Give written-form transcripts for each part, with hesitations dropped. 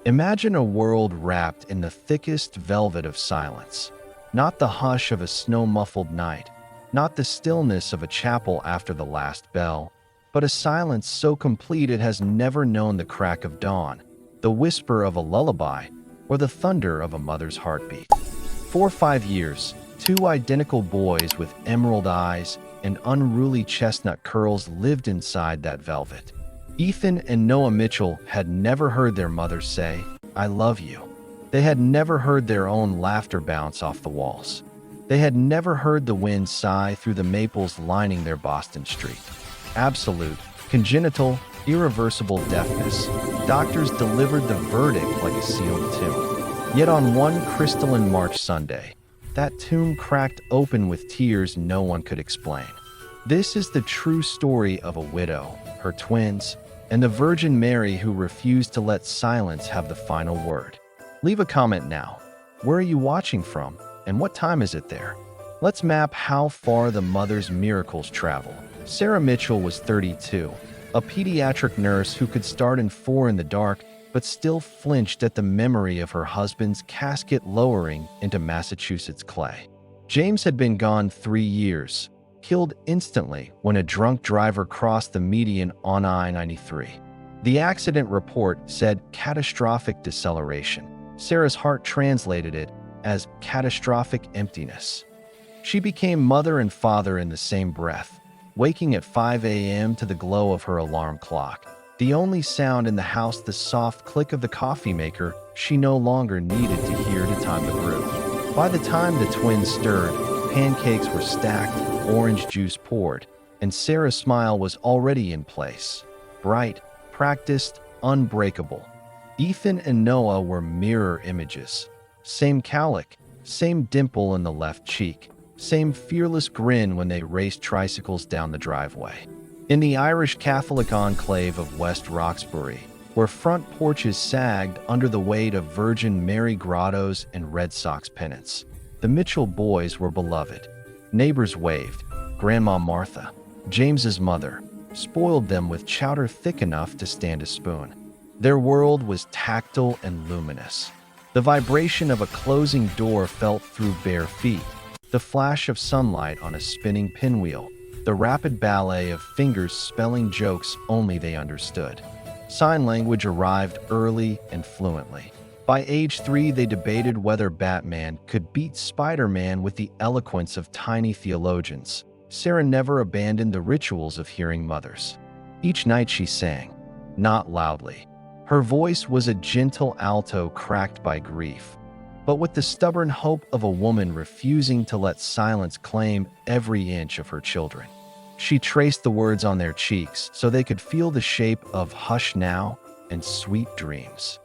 Imagine a world wrapped in the thickest velvet of silence. Not the hush of a snow-muffled night, not the stillness of a chapel after the last bell, but a silence so complete it has never known the crack of dawn, the whisper of a lullaby, or the thunder of a mother's heartbeat. For 5 years, two identical boys with emerald eyes and unruly chestnut curls lived inside that velvet. Ethan and Noah Mitchell had never heard their mother say, "I love you." They had never heard their own laughter bounce off the walls. They had never heard the wind sigh through the maples lining their Boston street. Absolute, congenital, irreversible deafness. Doctors delivered the verdict like a sealed tomb. Yet on one crystalline March Sunday, that tomb cracked open with tears no one could explain. This is the true story of a widow, her twins, and the Virgin Mary who refused to let silence have the final word. Leave a comment now. Where are you watching from, and what time is it there? Let's map how far the mother's miracles travel. Sarah Mitchell was 32, a pediatric nurse who could start in 4 in the dark, but still flinched at the memory of her husband's casket lowering into Massachusetts clay. James had been gone 3 years, killed instantly when a drunk driver crossed the median on I-93. The accident report said catastrophic deceleration. Sarah's heart translated it as catastrophic emptiness. She became mother and father in the same breath, waking at 5 a.m. to the glow of her alarm clock. The only sound in the house the soft click of the coffee maker she no longer needed to hear to time the brew. By the time the twins stirred, pancakes were stacked, orange juice poured, and Sarah's smile was already in place. Bright, practiced, unbreakable. Ethan and Noah were mirror images. Same cowlick, same dimple in the left cheek, same fearless grin when they raced tricycles down the driveway. In the Irish Catholic enclave of West Roxbury, where front porches sagged under the weight of Virgin Mary grottos and Red Sox pennants, the Mitchell boys were beloved. Neighbors waved. Grandma Martha, James's mother, spoiled them with chowder thick enough to stand a spoon. Their world was tactile and luminous. The vibration of a closing door felt through bare feet, the flash of sunlight on a spinning pinwheel, the rapid ballet of fingers spelling jokes only they understood. Sign language arrived early and fluently. By age 3, they debated whether Batman could beat Spider-Man with the eloquence of tiny theologians. Sarah never abandoned the rituals of hearing mothers. Each night she sang, not loudly. Her voice was a gentle alto cracked by grief, but with the stubborn hope of a woman refusing to let silence claim every inch of her children. She traced the words on their cheeks so they could feel the shape of "Hush Now" and "Sweet Dreams."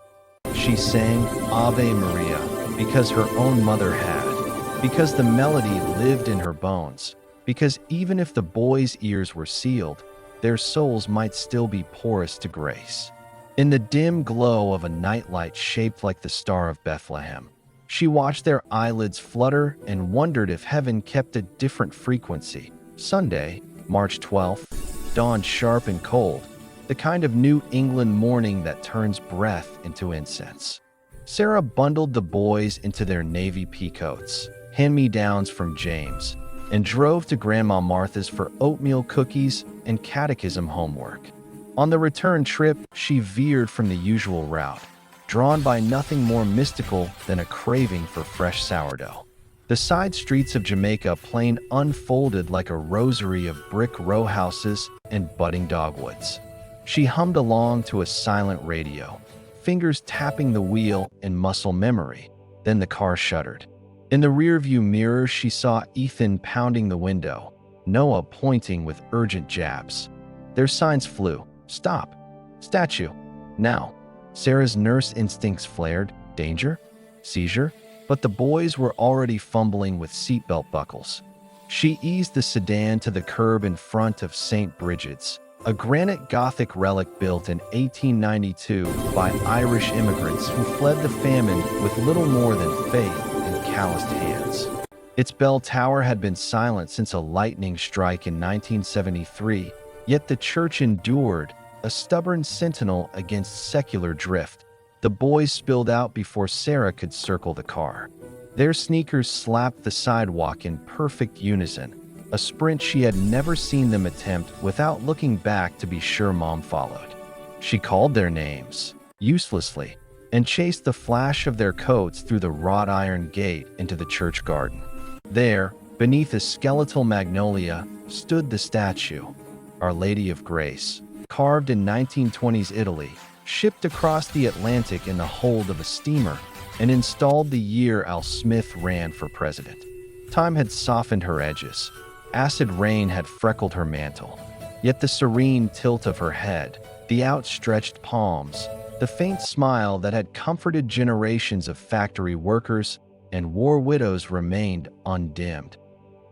She sang Ave Maria because her own mother had, because the melody lived in her bones, because even if the boys' ears were sealed, their souls might still be porous to grace. In the dim glow of a nightlight shaped like the Star of Bethlehem, she watched their eyelids flutter and wondered if heaven kept a different frequency. Sunday, March 12th, dawned sharp and cold, the kind of New England morning that turns breath into incense. Sarah bundled the boys into their navy peacoats, hand-me-downs from James, and drove to Grandma Martha's for oatmeal cookies and catechism homework. On the return trip, she veered from the usual route, drawn by nothing more mystical than a craving for fresh sourdough. The side streets of Jamaica Plain unfolded like a rosary of brick row houses and budding dogwoods. She hummed along to a silent radio, fingers tapping the wheel in muscle memory. Then the car shuddered. In the rearview mirror, she saw Ethan pounding the window, Noah pointing with urgent jabs. Their signs flew. Stop. Statue. Now. Sarah's nurse instincts flared. Danger? Seizure? But the boys were already fumbling with seatbelt buckles. She eased the sedan to the curb in front of St. Bridget's, a granite Gothic relic built in 1892 by Irish immigrants who fled the famine with little more than faith and calloused hands. Its bell tower had been silent since a lightning strike in 1973, yet the church endured, a stubborn sentinel against secular drift. The boys spilled out before Sarah could circle the car. Their sneakers slapped the sidewalk in perfect unison, a sprint she had never seen them attempt without looking back to be sure Mom followed. She called their names, uselessly, and chased the flash of their coats through the wrought iron gate into the church garden. There, beneath a skeletal magnolia, stood the statue, Our Lady of Grace, carved in 1920s Italy, shipped across the Atlantic in the hold of a steamer, and installed the year Al Smith ran for president. Time had softened her edges. Acid rain had freckled her mantle. Yet the serene tilt of her head, the outstretched palms, the faint smile that had comforted generations of factory workers and war widows remained undimmed.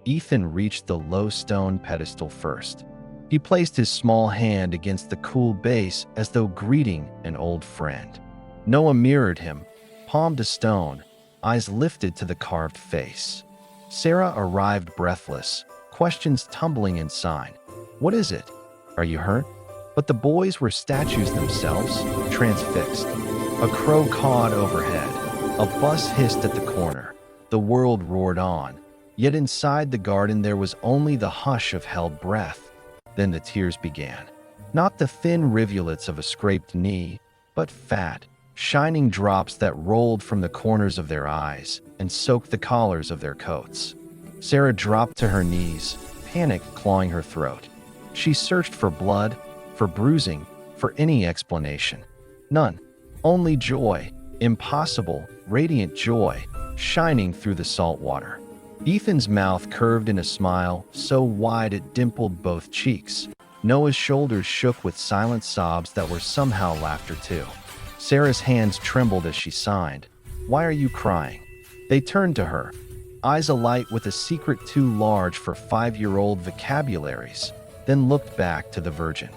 Ethan reached the low stone pedestal first. He placed his small hand against the cool base as though greeting an old friend. Noah mirrored him, palm to stone, eyes lifted to the carved face. Sarah arrived breathless, questions tumbling inside. What is it? Are you hurt? But the boys were statues themselves, transfixed. A crow cawed overhead. A bus hissed at the corner. The world roared on. Yet inside the garden there was only the hush of held breath. Then the tears began. Not the thin rivulets of a scraped knee, but fat, shining drops that rolled from the corners of their eyes and soaked the collars of their coats. Sarah dropped to her knees, panic clawing her throat. She searched for blood, for bruising, for any explanation. None. Only joy, impossible, radiant joy, shining through the salt water. Ethan's mouth curved in a smile so wide it dimpled both cheeks. Noah's shoulders shook with silent sobs that were somehow laughter too. Sarah's hands trembled as she signed. Why are you crying? They turned to her, eyes alight with a secret too large for 5-year-old vocabularies, then looked back to the Virgin.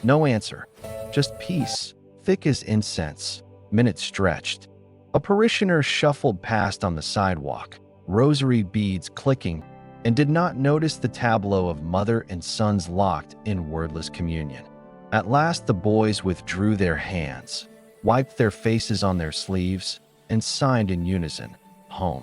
No answer, just peace, thick as incense. Minutes stretched. A parishioner shuffled past on the sidewalk, rosary beads clicking, and did not notice the tableau of mother and sons locked in wordless communion. At last the boys withdrew their hands, wiped their faces on their sleeves, and signed in unison, home.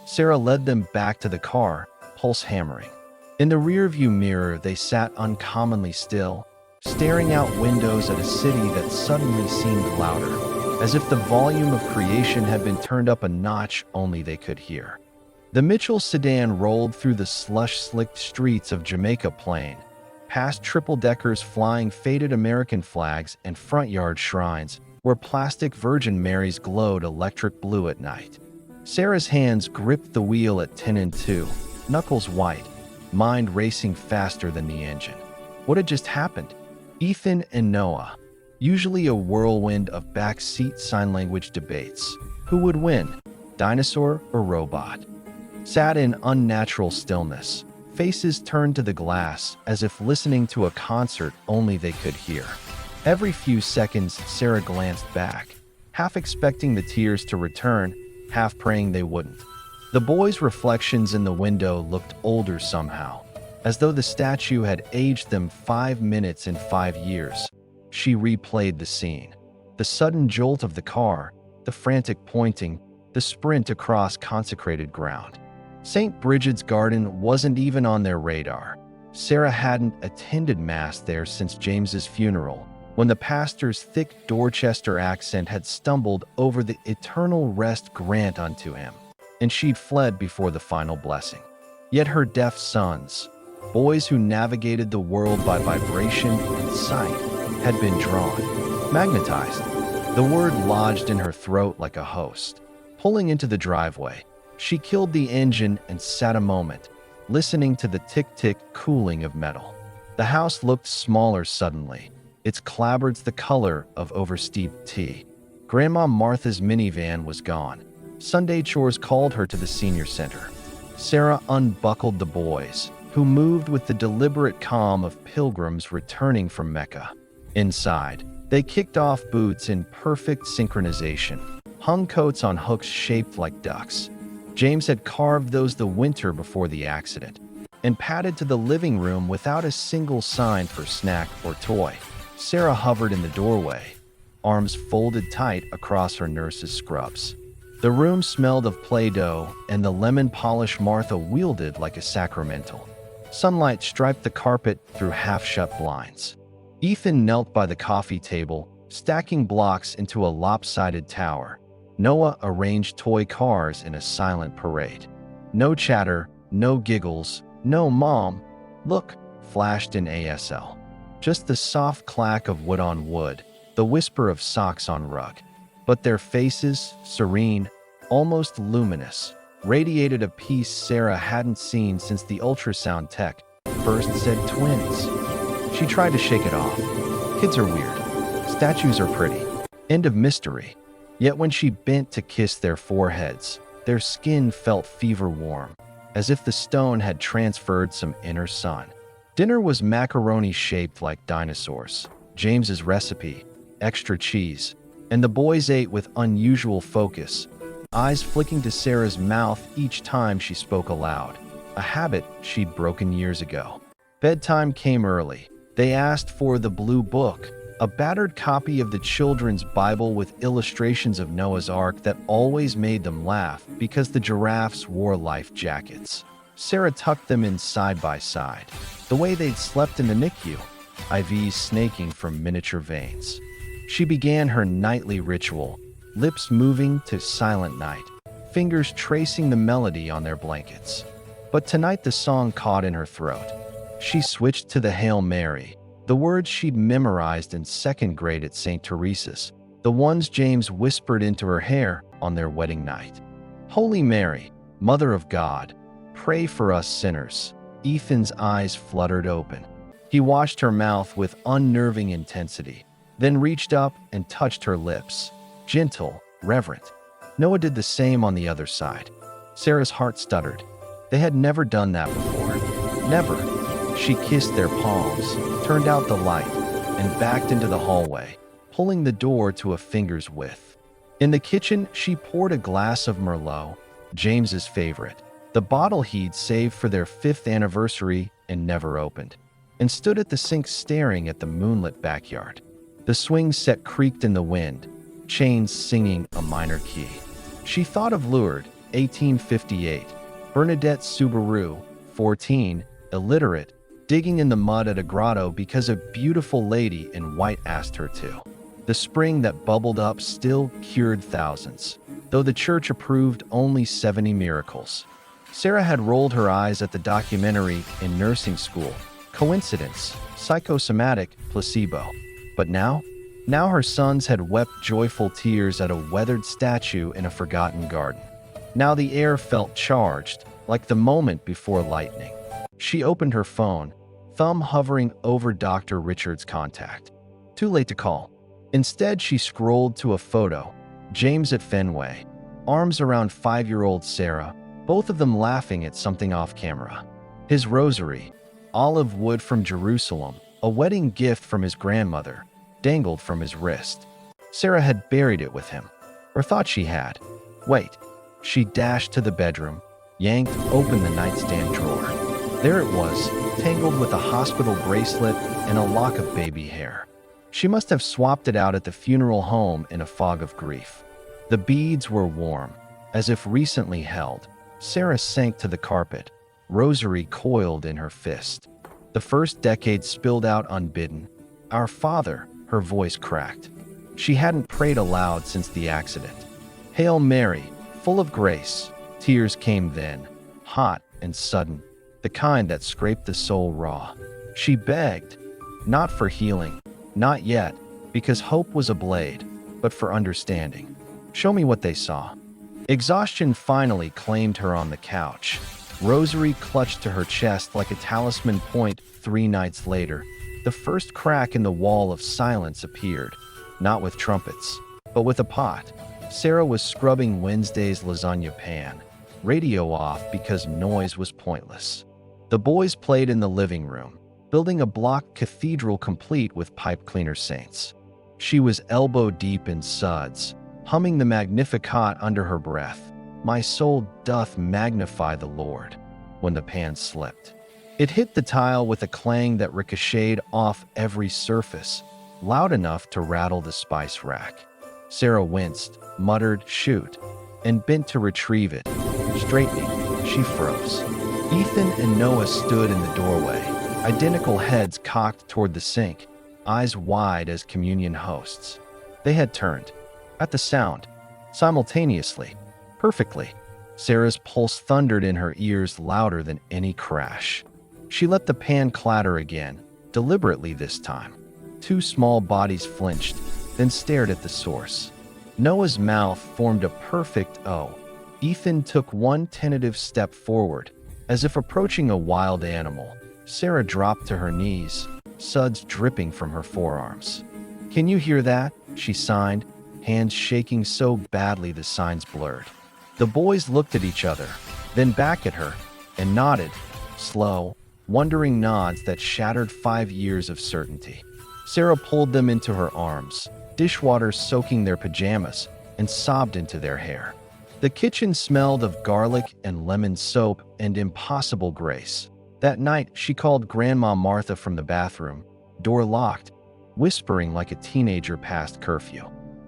Sarah led them back to the car, pulse hammering. In the rearview mirror they sat uncommonly still, staring out windows at a city that suddenly seemed louder, as if the volume of creation had been turned up a notch only they could hear. The Mitchell sedan rolled through the slush-slicked streets of Jamaica Plain, past triple-deckers flying faded American flags and front-yard shrines where plastic Virgin Marys glowed electric blue at night. Sarah's hands gripped the wheel at 10 and 2, knuckles white, mind racing faster than the engine. What had just happened? Ethan and Noah, usually a whirlwind of backseat sign language debates. Who would win, dinosaur or robot? Sat in unnatural stillness, faces turned to the glass as if listening to a concert only they could hear. Every few seconds, Sarah glanced back, half expecting the tears to return, half praying they wouldn't. The boys' reflections in the window looked older somehow, as though the statue had aged them 5 minutes in 5 years. She replayed the scene. The sudden jolt of the car, the frantic pointing, the sprint across consecrated ground. St. Bridget's Garden wasn't even on their radar. Sarah hadn't attended Mass there since James's funeral, when the pastor's thick Dorchester accent had stumbled over the eternal rest grant unto him, and she'd fled before the final blessing. Yet her deaf sons, boys who navigated the world by vibration and sight, had been drawn, magnetized. The word lodged in her throat like a host. Pulling into the driveway, she killed the engine and sat a moment, listening to the tick-tick cooling of metal. The house looked smaller suddenly, its clapboards the color of oversteeped tea. Grandma Martha's minivan was gone. Sunday chores called her to the senior center. Sarah unbuckled the boys, who moved with the deliberate calm of pilgrims returning from Mecca. Inside, they kicked off boots in perfect synchronization, hung coats on hooks shaped like ducks. James had carved those the winter before the accident, and padded to the living room without a single sign for snack or toy. Sarah hovered in the doorway, arms folded tight across her nurse's scrubs. The room smelled of Play-Doh and the lemon polish Martha wielded like a sacramental. Sunlight striped the carpet through half-shut blinds. Ethan knelt by the coffee table, stacking blocks into a lopsided tower. Noah arranged toy cars in a silent parade. No chatter, no giggles, no "Mom, look," flashed in ASL. Just the soft clack of wood on wood, the whisper of socks on rug. But their faces, serene, almost luminous, radiated a peace Sarah hadn't seen since the ultrasound tech first said twins. She tried to shake it off. Kids are weird. Statues are pretty. End of mystery. Yet when she bent to kiss their foreheads, their skin felt fever warm, as if the stone had transferred some inner sun. Dinner was macaroni shaped like dinosaurs, James's recipe, extra cheese, and the boys ate with unusual focus, eyes flicking to Sarah's mouth each time she spoke aloud, a habit she'd broken years ago. Bedtime came early. They asked for the Blue Book, a battered copy of the children's Bible with illustrations of Noah's Ark that always made them laugh because the giraffes wore life jackets. Sarah tucked them in side by side, the way they'd slept in the NICU, IVs snaking from miniature veins. She began her nightly ritual, lips moving to Silent Night, fingers tracing the melody on their blankets. But tonight the song caught in her throat. She switched to the Hail Mary, the words she'd memorized in second grade at St. Teresa's, the ones James whispered into her hair on their wedding night. Holy Mary, Mother of God, pray for us sinners. Ethan's eyes fluttered open. He watched her mouth with unnerving intensity, then reached up and touched her lips. Gentle, reverent. Noah did the same on the other side. Sarah's heart stuttered. They had never done that before. Never. She kissed their palms, turned out the light, and backed into the hallway, pulling the door to a finger's width. In the kitchen, she poured a glass of Merlot, James's favorite, the bottle he'd saved for their 5th anniversary and never opened, and stood at the sink staring at the moonlit backyard. The swing set creaked in the wind, chains singing a minor key. She thought of Lourdes, 1858, Bernadette Subaru, 14, illiterate, digging in the mud at a grotto because a beautiful lady in white asked her to. The spring that bubbled up still cured thousands, though the church approved only 70 miracles. Sarah had rolled her eyes at the documentary in nursing school. Coincidence, psychosomatic, placebo. But now her sons had wept joyful tears at a weathered statue in a forgotten garden. Now the air felt charged, like the moment before lightning. She opened her phone, thumb hovering over Dr. Richard's contact. Too late to call. Instead, she scrolled to a photo. James at Fenway, arms around 5-year-old Sarah, both of them laughing at something off camera. His rosary, olive wood from Jerusalem, a wedding gift from his grandmother, dangled from his wrist. Sarah had buried it with him, or thought she had. Wait. She dashed to the bedroom, yanked open the nightstand drawer. There it was, tangled with a hospital bracelet and a lock of baby hair. She must have swapped it out at the funeral home in a fog of grief. The beads were warm, as if recently held. Sarah sank to the carpet, rosary coiled in her fist. The first decade spilled out unbidden. Our Father, her voice cracked. She hadn't prayed aloud since the accident. Hail Mary, full of grace. Tears came then, hot and sudden, the kind that scraped the soul raw. She begged, not for healing, not yet, because hope was a blade, but for understanding. Show me what they saw. Exhaustion finally claimed her on the couch. Rosary clutched to her chest like a talisman point. 3 nights later, the first crack in the wall of silence appeared, not with trumpets, but with a pot. Sarah was scrubbing Wednesday's lasagna pan, radio off because noise was pointless. The boys played in the living room, building a block cathedral complete with pipe cleaner saints. She was elbow deep in suds, humming the Magnificat under her breath. My soul doth magnify the Lord, when the pan slipped. It hit the tile with a clang that ricocheted off every surface, loud enough to rattle the spice rack. Sarah winced, muttered, "Shoot," and bent to retrieve it. Straightening, she froze. Ethan and Noah stood in the doorway, identical heads cocked toward the sink, eyes wide as communion hosts. They had turned. At the sound, simultaneously, perfectly, Sarah's pulse thundered in her ears louder than any crash. She let the pan clatter again, deliberately this time. Two small bodies flinched, then stared at the source. Noah's mouth formed a perfect O. Ethan took one tentative step forward, as if approaching a wild animal. Sarah dropped to her knees, suds dripping from her forearms. "Can you hear that?" she signed, hands shaking so badly the signs blurred. The boys looked at each other, then back at her, and nodded, slow, wondering nods that shattered 5 years of certainty. Sarah pulled them into her arms, dishwater soaking their pajamas, and sobbed into their hair. The kitchen smelled of garlic and lemon soap and impossible grace. That night, she called Grandma Martha from the bathroom, door locked, whispering like a teenager past curfew.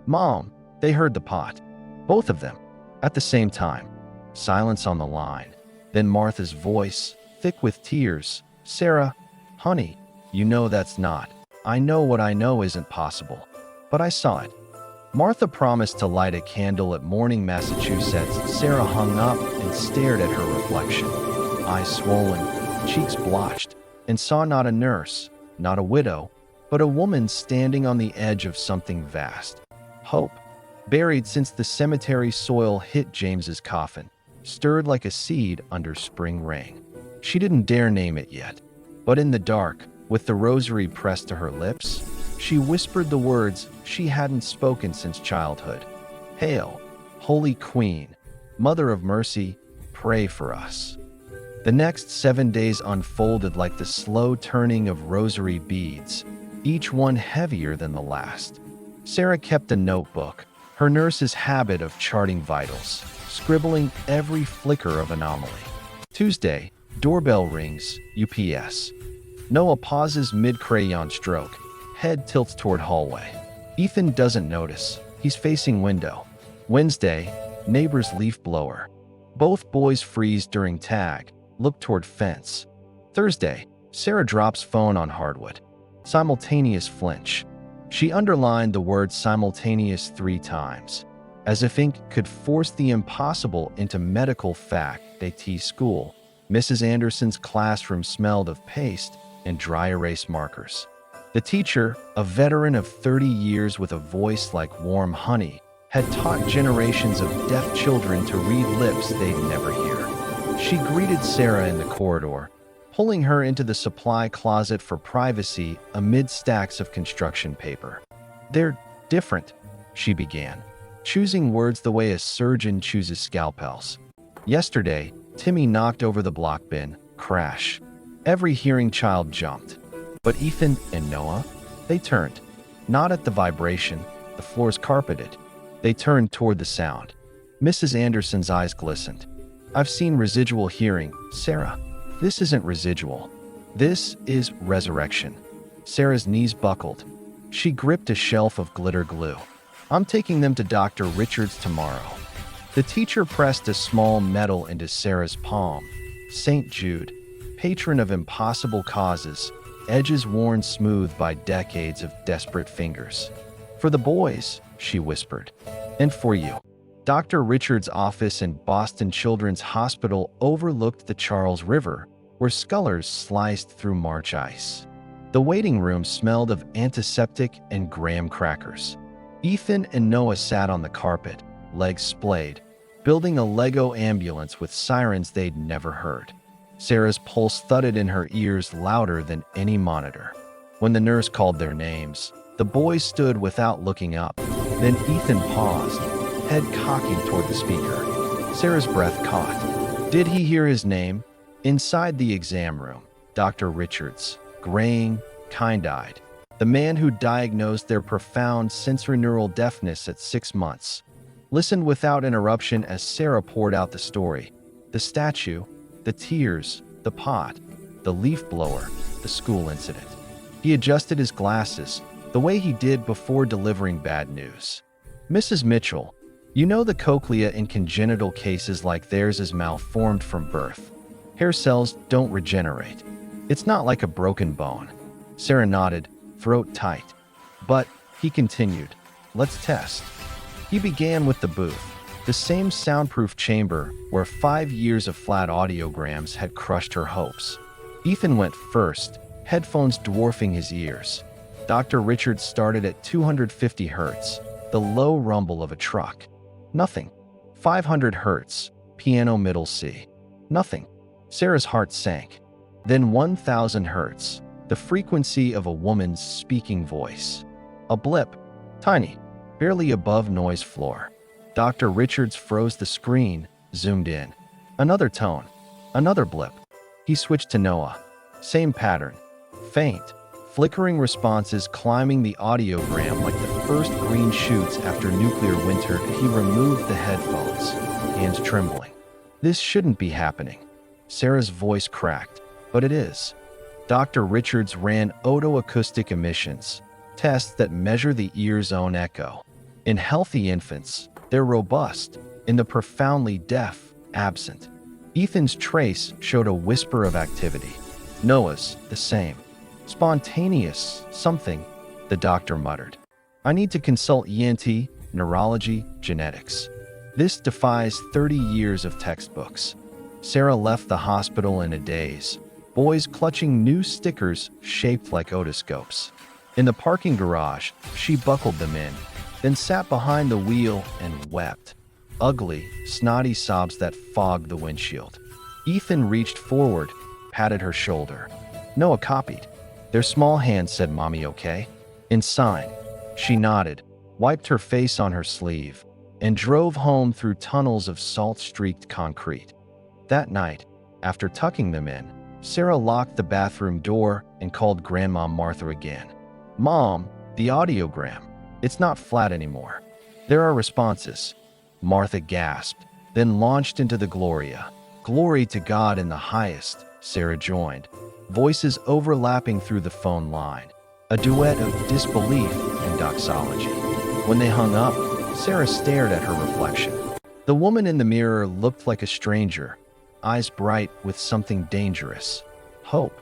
"Mom!" They heard the pot. Both of them, at the same time. Silence on the line. Then Martha's voice, thick with tears. "Sarah, honey, you know that's not. I know what I know isn't possible. But I saw it." Martha promised to light a candle at Morning, Massachusetts. Sarah hung up and stared at her reflection. Eyes swollen, cheeks blotched, and saw not a nurse, not a widow, but a woman standing on the edge of something vast. Hope, buried since the cemetery soil hit James's coffin, stirred like a seed under spring rain. She didn't dare name it yet, but in the dark, with the rosary pressed to her lips, she whispered the words she hadn't spoken since childhood. "Hail, Holy Queen, Mother of Mercy, pray for us." The next 7 days unfolded like the slow turning of rosary beads, each one heavier than the last. Sarah kept a notebook, her nurse's habit of charting vitals, scribbling every flicker of anomaly. Tuesday, doorbell rings, UPS. Noah pauses mid-crayon stroke, head tilts toward hallway. Ethan doesn't notice, he's facing window. Wednesday, neighbor's leaf blower. Both boys freeze during tag, look toward fence. Thursday, Sarah drops phone on hardwood. Simultaneous flinch. She underlined the word simultaneous 3 times, as if ink could force the impossible into medical fact. AT school. Mrs. Anderson's classroom smelled of paste and dry erase markers. The teacher, a veteran of 30 years with a voice like warm honey, had taught generations of deaf children to read lips they'd never hear. She greeted Sarah in the corridor, pulling her into the supply closet for privacy amid stacks of construction paper. "They're different," she began, choosing words the way a surgeon chooses scalpels. "Yesterday, Timmy knocked over the block bin, crash. Every hearing child jumped. But Ethan and Noah, they turned. Not at the vibration, the floor's carpeted. They turned toward the sound." Mrs. Anderson's eyes glistened. "I've seen residual hearing, Sarah. This isn't residual. This is resurrection." Sarah's knees buckled. She gripped a shelf of glitter glue. "I'm taking them to Dr. Richards tomorrow." The teacher pressed a small medal into Sarah's palm. St. Jude, patron of impossible causes, edges worn smooth by decades of desperate fingers. "For the boys," she whispered. "And for you." Dr. Richards' office in Boston Children's Hospital overlooked the Charles River, where scullers sliced through March ice. The waiting room smelled of antiseptic and graham crackers. Ethan and Noah sat on the carpet, legs splayed, building a Lego ambulance with sirens they'd never heard. Sarah's pulse thudded in her ears louder than any monitor. When the nurse called their names, the boys stood without looking up. Then Ethan paused, head cocking toward the speaker. Sarah's breath caught. Did he hear his name? Inside the exam room, Dr. Richards, graying, kind-eyed, the man who diagnosed their profound sensorineural deafness at 6 months, listened without interruption as Sarah poured out the story. The statue, the tears, the pot, the leaf blower, the school incident. He adjusted his glasses, the way he did before delivering bad news. Mrs. Mitchell, you know the cochlea in congenital cases like theirs is malformed from birth. Hair cells don't regenerate. It's not like a broken bone. Sarah nodded, throat tight. But, he continued, let's test. He began with the booth, the same soundproof chamber where 5 years of flat audiograms had crushed her hopes. Ethan went first, headphones dwarfing his ears. Dr. Richards started at 250 hertz, the low rumble of a truck. Nothing. 500 hertz, piano middle C. Nothing. Sarah's heart sank. Then 1000 hertz, the frequency of a woman's speaking voice. A blip, tiny, barely above noise floor. Dr. Richards froze the screen, zoomed in. Another tone, another blip. He switched to Noah. Same pattern. Faint, flickering responses climbing the audiogram like the first green shoots after nuclear winter. He removed the headphones, hands trembling. This shouldn't be happening. Sarah's voice cracked, but it is. Dr. Richards ran otoacoustic emissions, tests that measure the ear's own echo. In healthy infants, they're robust. In the profoundly deaf, absent. Ethan's trace showed a whisper of activity. Noah's, the same. Spontaneous, something, the doctor muttered. I need to consult ENT, neurology, genetics. This defies 30 years of textbooks. Sarah left the hospital in a daze, boys clutching new stickers shaped like otoscopes. In the parking garage, she buckled them in, then sat behind the wheel and wept. Ugly, snotty sobs that fogged the windshield. Ethan reached forward, patted her shoulder. Noah copied. Their small hand said, "Mommy, okay?" In sign. She nodded, wiped her face on her sleeve, and drove home through tunnels of salt-streaked concrete. That night, after tucking them in, Sarah locked the bathroom door and called Grandma Martha again. Mom, the audiogram. It's not flat anymore. There are responses. Martha gasped, then launched into the Gloria. Glory to God in the highest, Sarah joined, voices overlapping through the phone line. A duet of disbelief and doxology. When they hung up, Sarah stared at her reflection. The woman in the mirror looked like a stranger, eyes bright with something dangerous. Hope.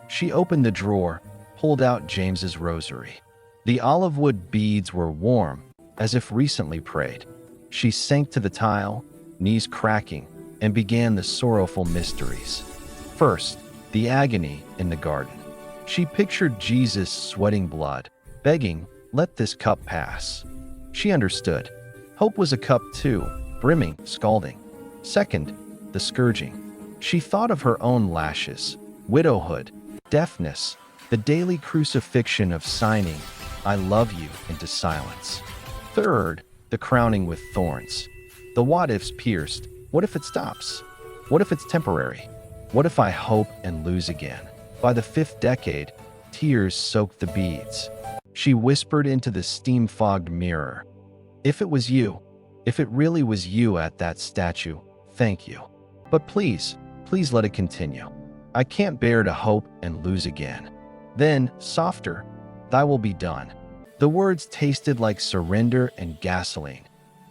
She opened the drawer, pulled out James's rosary. The olive wood beads were warm, as if recently prayed. She sank to the tile, knees cracking, and began the sorrowful mysteries. First, the agony in the garden. She pictured Jesus sweating blood, begging, "Let this cup pass." She understood. Hope was a cup too, brimming, scalding. Second, the scourging. She thought of her own lashes, widowhood, deafness, the daily crucifixion of signing, "I love you," into silence. Third, the crowning with thorns. The what-ifs pierced. What if it stops? What if it's temporary? What if I hope and lose again? By the 5th decade, tears soaked the beads. She whispered into the steam-fogged mirror. If it was you, if it really was you at that statue, thank you. But please, please let it continue. I can't bear to hope and lose again. Then, softer, thy will be done. The words tasted like surrender and gasoline.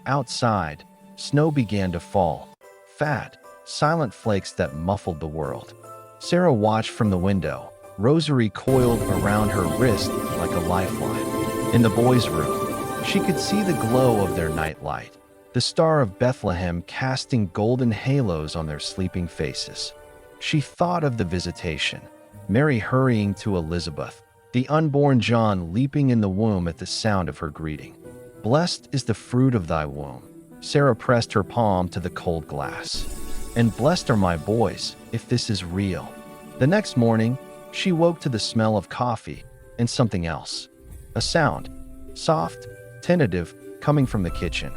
Outside, snow began to fall. Fat, silent flakes that muffled the world. Sarah watched from the window, rosary coiled around her wrist like a lifeline. In the boys' room, she could see the glow of their nightlight, the Star of Bethlehem casting golden halos on their sleeping faces. She thought of the visitation, Mary hurrying to Elizabeth, the unborn John leaping in the womb at the sound of her greeting. Blessed is the fruit of thy womb. Sarah pressed her palm to the cold glass. And blessed are my boys, if this is real. The next morning, she woke to the smell of coffee and something else. A sound, soft, tentative, coming from the kitchen.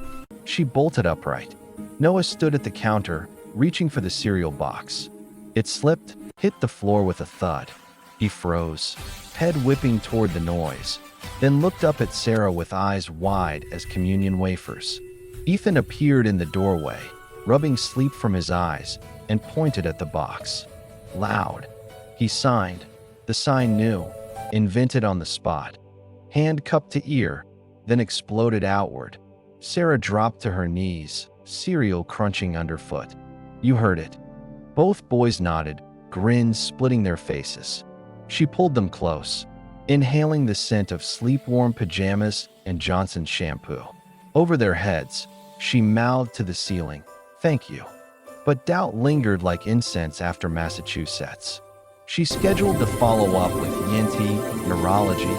She bolted upright. Noah stood at the counter, reaching for the cereal box. It slipped, hit the floor with a thud. He froze, head whipping toward the noise, then looked up at Sarah with eyes wide as communion wafers. Ethan appeared in the doorway, rubbing sleep from his eyes, and pointed at the box. Loud. He signed. The sign new, invented on the spot. hand cupped to ear, then exploded outward. Sarah dropped to her knees, cereal crunching underfoot. You heard it. Both boys nodded, grins splitting their faces. She pulled them close, inhaling the scent of sleep-warm pajamas and Johnson's shampoo. Over their heads, she mouthed to the ceiling, "Thank you." But doubt lingered like incense after Massachusetts. She scheduled to follow up with ENT, neurology,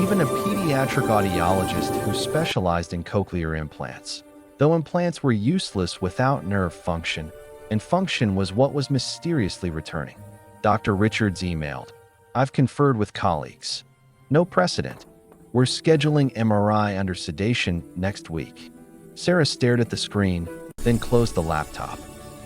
even a pediatric audiologist who specialized in cochlear implants. Though implants were useless without nerve function, and function was what was mysteriously returning. Dr. Richards emailed, "I've conferred with colleagues. No precedent. We're scheduling MRI under sedation next week." Sarah stared at the screen, then closed the laptop.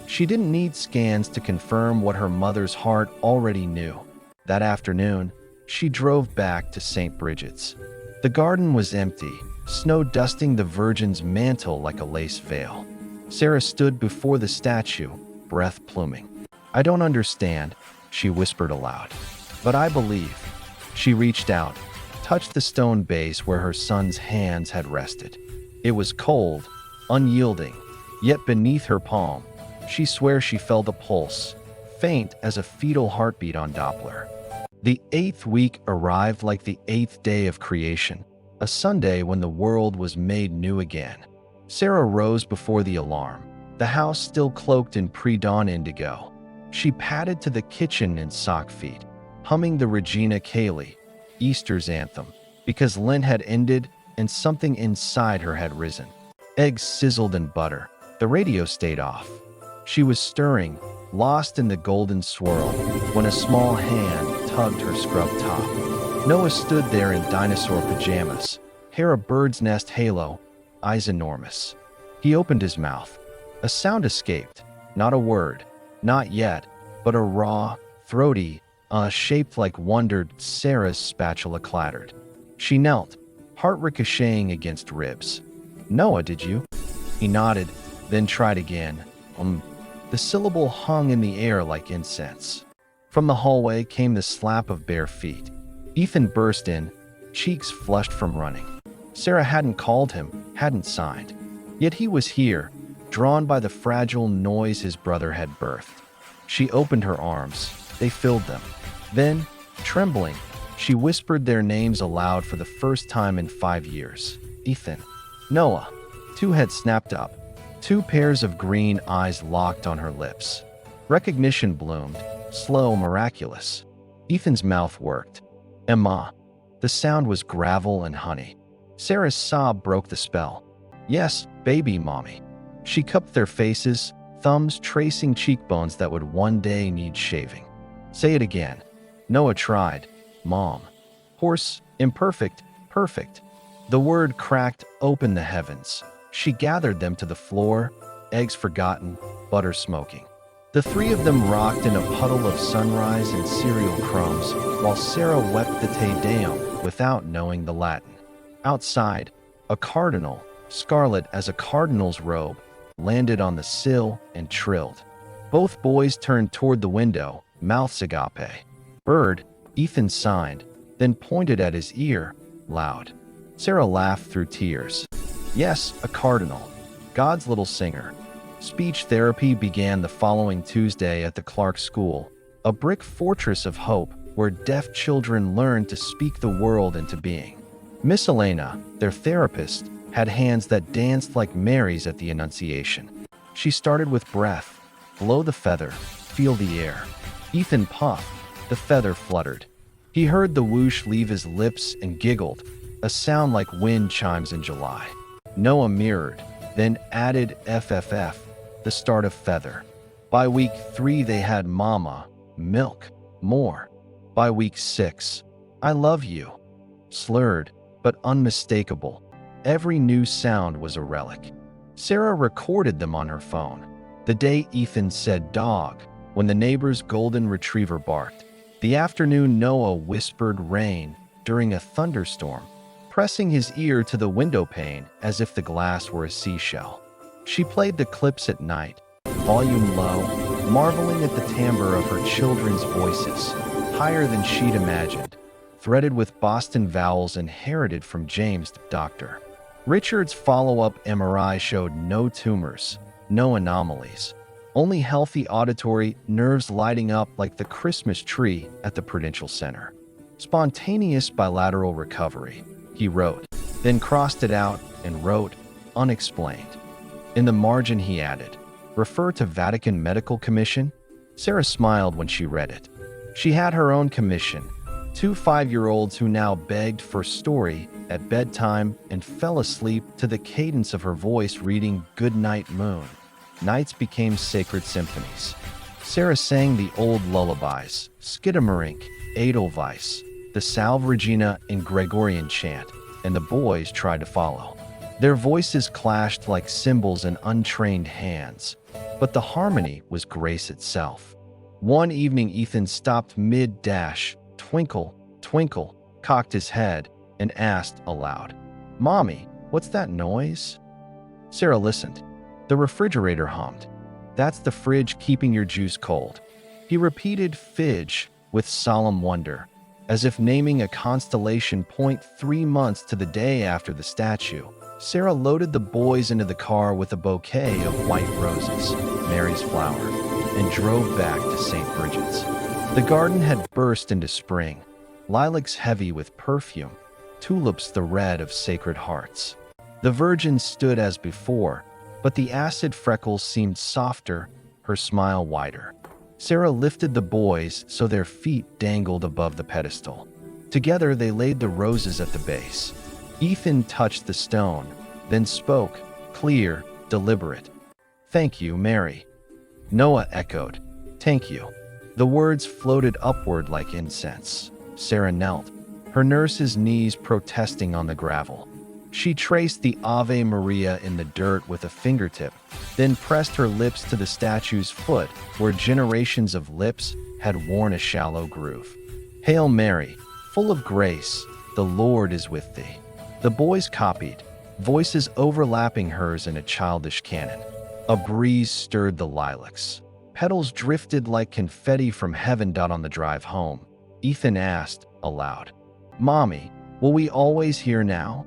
She didn't need scans to confirm what her mother's heart already knew. That afternoon, she drove back to St. Bridget's. The garden was empty, snow dusting the Virgin's mantle like a lace veil. Sarah stood before the statue, breath pluming. "I don't understand," she whispered aloud. "But I believe." She reached out, touched the stone base where her son's hands had rested. It was cold, unyielding, yet beneath her palm, she swears she felt a pulse, faint as a fetal heartbeat on Doppler. The 8th week arrived like the 8th day of creation, a Sunday when the world was made new again. Sarah rose before the alarm, the house still cloaked in pre-dawn indigo. She padded to the kitchen in sock feet, humming the Regina Caeli, Easter's anthem, because Lent had ended and something inside her had risen. Eggs sizzled in butter. The radio stayed off. She was stirring, lost in the golden swirl, when a small hand tugged her scrub top. Noah stood there in dinosaur pajamas, hair a bird's nest halo, eyes enormous. He opened his mouth. A sound escaped, not a word, not yet, but a raw, throaty, shaped like wondered. Sarah's spatula clattered. She knelt, heart ricocheting against ribs. "Noah, did you?" He nodded, then tried again. The syllable hung in the air like incense. From the hallway came the slap of bare feet. Ethan burst in, cheeks flushed from running. Sarah hadn't called him, hadn't signed. Yet he was here, drawn by the fragile noise his brother had birthed. She opened her arms. They filled them. Then, trembling, she whispered their names aloud for the first time in 5 years. Ethan. Noah. Two had snapped up. Two pairs of green eyes locked on her lips. Recognition bloomed, slow, miraculous. Ethan's mouth worked. Emma. The sound was gravel and honey. Sarah's sob broke the spell. "Yes, baby mommy." She cupped their faces, thumbs tracing cheekbones that would one day need shaving. "Say it again." Noah tried. "Mom." Hoarse, imperfect, perfect. The word cracked open the heavens. She gathered them to the floor, eggs forgotten, butter smoking. The three of them rocked in a puddle of sunrise and cereal crumbs, while Sarah wept the Te Deum without knowing the Latin. Outside, a cardinal, scarlet as a cardinal's robe, landed on the sill and trilled. Both boys turned toward the window, mouths agape. "Bird," Ethan signed, then pointed at his ear, loud. Sarah laughed through tears. Yes, a cardinal. God's little singer. Speech therapy began the following Tuesday at the Clark School, a brick fortress of hope where deaf children learned to speak the world into being. Miss Elena, their therapist, had hands that danced like Mary's at the Annunciation. She started with breath. Blow the feather, feel the air. Ethan puffed. The feather fluttered. He heard the whoosh leave his lips and giggled, a sound like wind chimes in July. Noah mirrored, then added FFF, the start of feather. By week 3 they had mama, milk, more. By week 6, I love you. Slurred, but unmistakable. Every new sound was a relic. Sarah recorded them on her phone. The day Ethan said dog, when the neighbor's golden retriever barked. The afternoon Noah whispered rain during a thunderstorm, pressing his ear to the window pane as if the glass were a seashell. She played the clips at night, volume low, marveling at the timbre of her children's voices, higher than she'd imagined, threaded with Boston vowels inherited from James, Dr. Richard's follow-up MRI showed no tumors, no anomalies, only healthy auditory nerves lighting up like the Christmas tree at the Prudential Center. Spontaneous bilateral recovery, he wrote, then crossed it out and wrote, unexplained. In the margin he added, refer to Vatican Medical Commission? Sarah smiled when she read it. She had her own commission, 2 5-year-olds who now begged for story at bedtime and fell asleep to the cadence of her voice reading Good Night Moon. Nights became sacred symphonies. Sarah sang the old lullabies, Skiddamarink, Edelweiss, the Salve Regina in Gregorian chant, and the boys tried to follow. Their voices clashed like cymbals in untrained hands, but the harmony was grace itself. One evening Ethan stopped mid-dash, twinkle, twinkle, cocked his head, and asked aloud, "Mommy, what's that noise?" Sarah listened. The refrigerator hummed. "That's the fridge keeping your juice cold." He repeated fidge with solemn wonder, as if naming a constellation. 3 months to the day after the statue, Sarah loaded the boys into the car with a bouquet of white roses, Mary's flower, and drove back to St. Bridget's. The garden had burst into spring, lilacs heavy with perfume, tulips the red of sacred hearts. The Virgin stood as before, but the acid freckles seemed softer, her smile wider. Sarah lifted the boys so their feet dangled above the pedestal. Together they laid the roses at the base. Ethan touched the stone, then spoke, clear, deliberate. "Thank you, Mary." Noah echoed, "Thank you." The words floated upward like incense. Sarah knelt, her nurse's knees protesting on the gravel. She traced the Ave Maria in the dirt with a fingertip, then pressed her lips to the statue's foot where generations of lips had worn a shallow groove. "Hail Mary, full of grace, the Lord is with thee." The boys copied, voices overlapping hers in a childish canon. A breeze stirred the lilacs. Petals drifted like confetti from heaven. On the drive home, Ethan asked, aloud, "Mommy, will we always hear now?"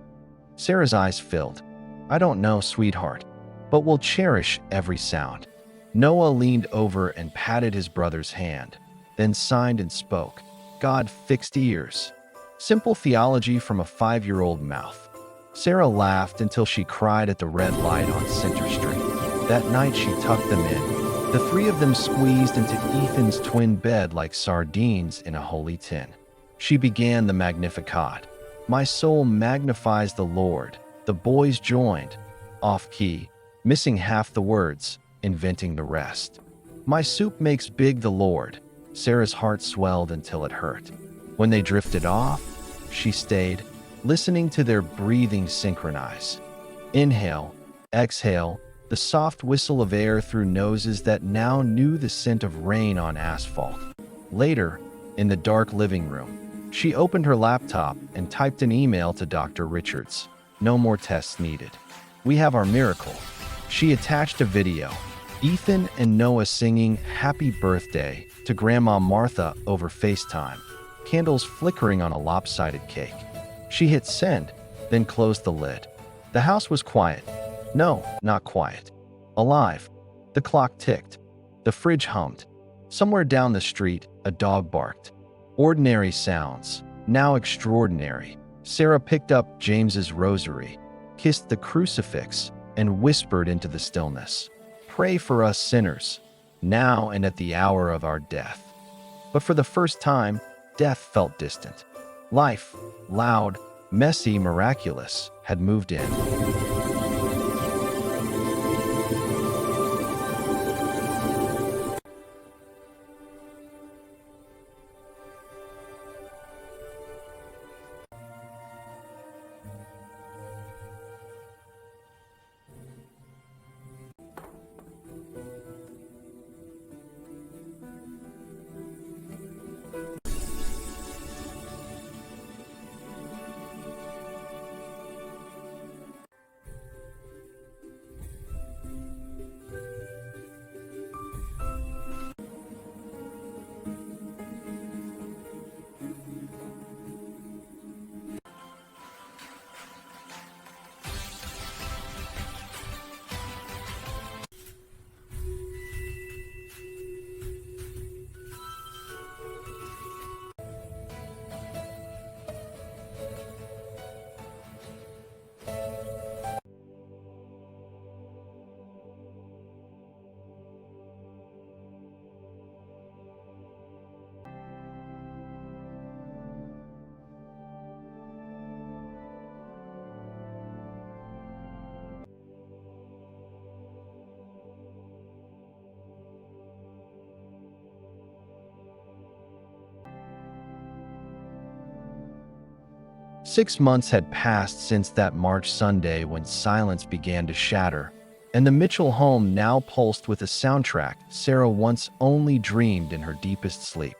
Sarah's eyes filled. "I don't know, sweetheart, but we'll cherish every sound." Noah leaned over and patted his brother's hand, then signed and spoke. God fixed ears. Simple theology from a 5-year-old mouth. Sarah laughed until she cried at the red light on Center Street. That night she tucked them in. The 3 of them squeezed into Ethan's twin bed like sardines in a holy tin. She began the Magnificat. "My soul magnifies the Lord." The boys joined, off-key, missing half the words, inventing the rest. "My soup makes big the Lord." Sarah's heart swelled until it hurt. When they drifted off, she stayed, listening to their breathing synchronize. Inhale, exhale, the soft whistle of air through noses that now knew the scent of rain on asphalt. Later, in the dark living room, she opened her laptop and typed an email to Dr. Richards. No more tests needed. "We have our miracle." She attached a video. Ethan and Noah singing "Happy Birthday" to Grandma Martha over FaceTime, candles flickering on a lopsided cake. She hit send, then closed the lid. The house was quiet. No, not quiet. Alive. The clock ticked. The fridge hummed. Somewhere down the street, a dog barked. Ordinary sounds, now extraordinary. Sarah picked up James's rosary, kissed the crucifix, and whispered into the stillness, "Pray for us sinners, now and at the hour of our death." But for the first time, death felt distant. Life, loud, messy, miraculous, had moved in. 6 months had passed since that March Sunday when silence began to shatter, and the Mitchell home now pulsed with a soundtrack Sarah once only dreamed in her deepest sleep.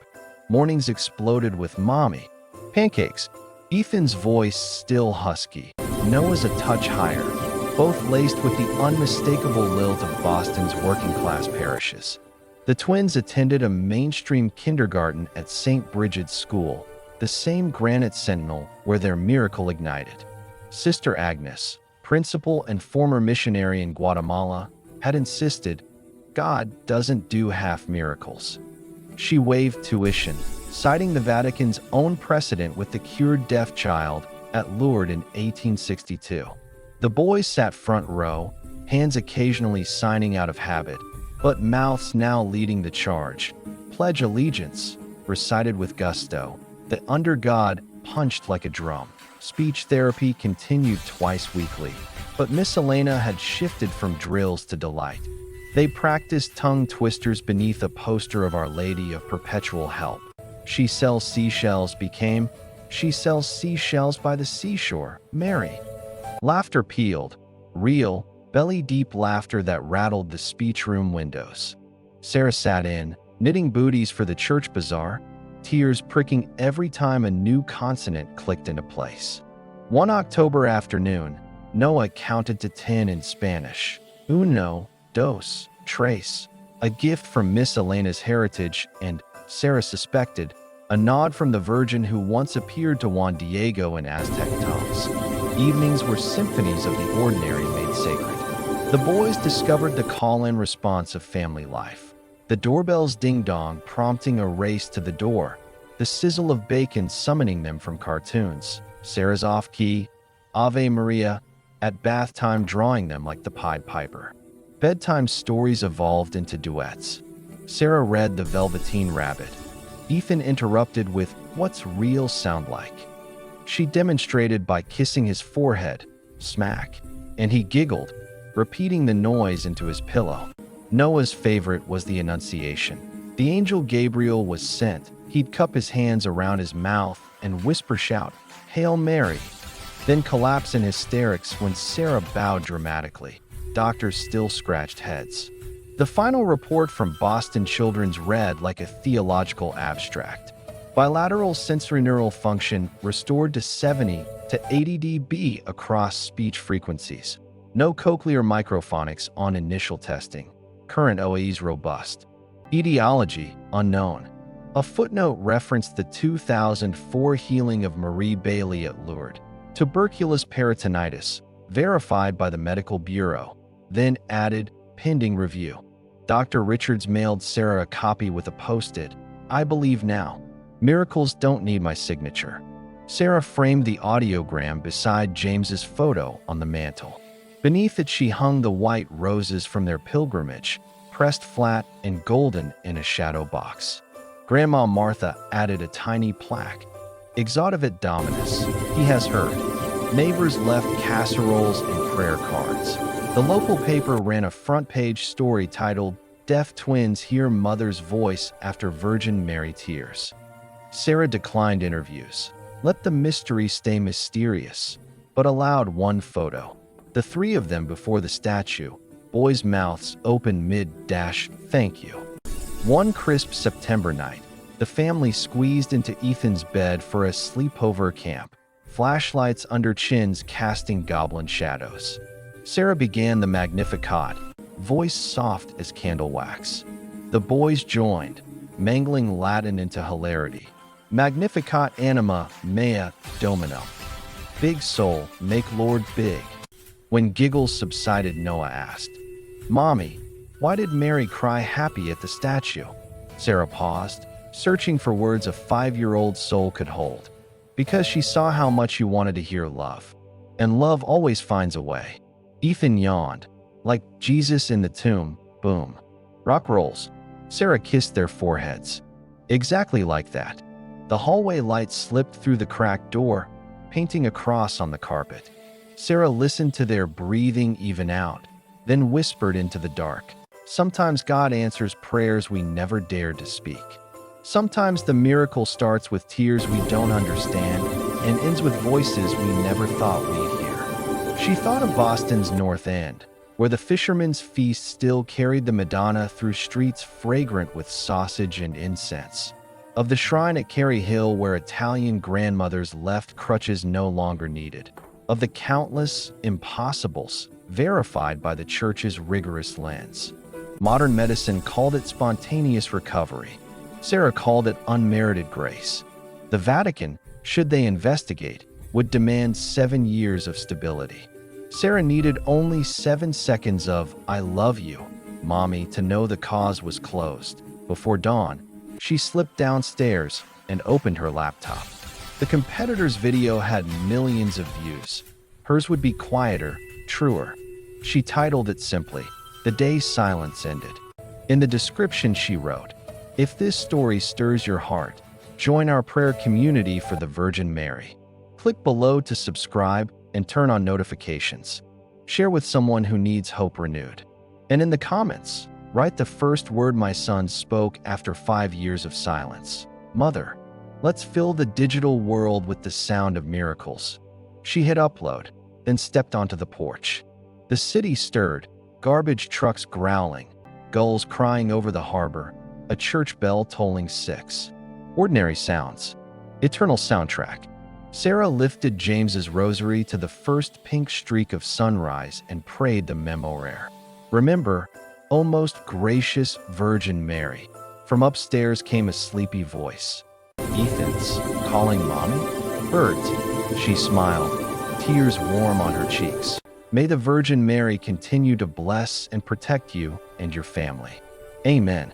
Mornings exploded with mommy, pancakes, Ethan's voice still husky, Noah's a touch higher, both laced with the unmistakable lilt of Boston's working-class parishes. The twins attended a mainstream kindergarten at St. Bridget's School, the same granite sentinel where their miracle ignited. Sister Agnes, principal and former missionary in Guatemala, had insisted, God doesn't do half miracles. She waived tuition, citing the Vatican's own precedent with the cured deaf child at Lourdes in 1862. The boys sat front row, hands occasionally signing out of habit, but mouths now leading the charge. Pledge allegiance, recited with gusto. The under God punched like a drum. Speech therapy continued twice weekly, but Miss Elena had shifted from drills to delight. They practiced tongue twisters beneath a poster of Our Lady of Perpetual Help. She sells seashells became, she sells seashells by the seashore, Mary. Laughter pealed, real, belly-deep laughter that rattled the speech room windows. Sarah sat in, knitting booties for the church bazaar, tears pricking every time a new consonant clicked into place. One October afternoon, Noah counted to 10 in Spanish. Uno, dos, tres. A gift from Miss Elena's heritage and, Sarah suspected, a nod from the Virgin who once appeared to Juan Diego in Aztec tongues. Evenings were symphonies of the ordinary made sacred. The boys discovered the call-in response of family life. The doorbell's ding-dong prompting a race to the door, the sizzle of bacon summoning them from cartoons, Sarah's off-key, Ave Maria, at bath time drawing them like the Pied Piper. Bedtime stories evolved into duets. Sarah read The Velveteen Rabbit. Ethan interrupted with, What's real sound like? She demonstrated by kissing his forehead, smack, and he giggled, repeating the noise into his pillow. Noah's favorite was the Annunciation. The angel Gabriel was sent. He'd cup his hands around his mouth and whisper shout, Hail Mary, then collapse in hysterics when Sarah bowed dramatically. Doctors still scratched heads. The final report from Boston Children's read like a theological abstract. Bilateral sensorineural function restored to 70 to 80 dB across speech frequencies. No cochlear microphonics on initial testing. Current OAEs robust. Etiology unknown. A footnote referenced the 2004 healing of Marie Bailey at Lourdes. Tuberculous peritonitis, verified by the Medical Bureau. Then added, pending review. Dr. Richards mailed Sarah a copy with a post-it. I believe now. Miracles don't need my signature. Sarah framed the audiogram beside James's photo on the mantel. Beneath it she hung the white roses from their pilgrimage, pressed flat and golden in a shadow box. Grandma Martha added a tiny plaque. Exaudivit Dominus, he has heard. Neighbors left casseroles and prayer cards. The local paper ran a front-page story titled, Deaf Twins Hear Mother's Voice After Virgin Mary Tears. Sarah declined interviews. Let the mystery stay mysterious, but allowed one photo. The three of them before the statue, boys' mouths open mid-thank you. One crisp September night, the family squeezed into Ethan's bed for a sleepover camp, flashlights under chins casting goblin shadows. Sarah began the Magnificat, voice soft as candle wax. The boys joined, mangling Latin into hilarity. Magnificat anima mea domino. Big soul, make Lord big. When giggles subsided, Noah asked, Mommy, why did Mary cry happy at the statue? Sarah paused, searching for words a 5-year-old soul could hold. Because she saw how much you wanted to hear love. And love always finds a way. Ethan yawned. Like Jesus in the tomb, boom. Rock rolls. Sarah kissed their foreheads. Exactly like that. The hallway light slipped through the cracked door, painting a cross on the carpet. Sarah listened to their breathing even out, then whispered into the dark. Sometimes God answers prayers we never dared to speak. Sometimes the miracle starts with tears we don't understand, and ends with voices we never thought we'd hear. She thought of Boston's North End, where the fisherman's feast still carried the Madonna through streets fragrant with sausage and incense. Of the shrine at Carey Hill where Italian grandmothers left crutches no longer needed. Of the countless impossibles verified by the church's rigorous lens. Modern medicine called it spontaneous recovery. Sarah called it unmerited grace. The Vatican, should they investigate, would demand 7 years of stability. Sarah needed only 7 seconds of "I love you, Mommy" to know the cause was closed. Before dawn, she slipped downstairs and opened her laptop. The competitor's video had millions of views. Hers would be quieter, truer. She titled it simply, "The Day Silence Ended." In the description she wrote, "If this story stirs your heart, join our prayer community for the Virgin Mary. Click below to subscribe and turn on notifications. Share with someone who needs hope renewed. And in the comments, write the first word my son spoke after 5 years of silence. Mother. Let's fill the digital world with the sound of miracles." She hit upload, then stepped onto the porch. The city stirred, garbage trucks growling, gulls crying over the harbor, a church bell tolling 6. Ordinary sounds. Eternal soundtrack. Sarah lifted James's rosary to the first pink streak of sunrise and prayed the Memorare. "Remember, O most gracious Virgin Mary." From upstairs came a sleepy voice. "Ethan's calling Mommy?" "Birds." She smiled, tears warm on her cheeks. "May the Virgin Mary continue to bless and protect you and your family. Amen."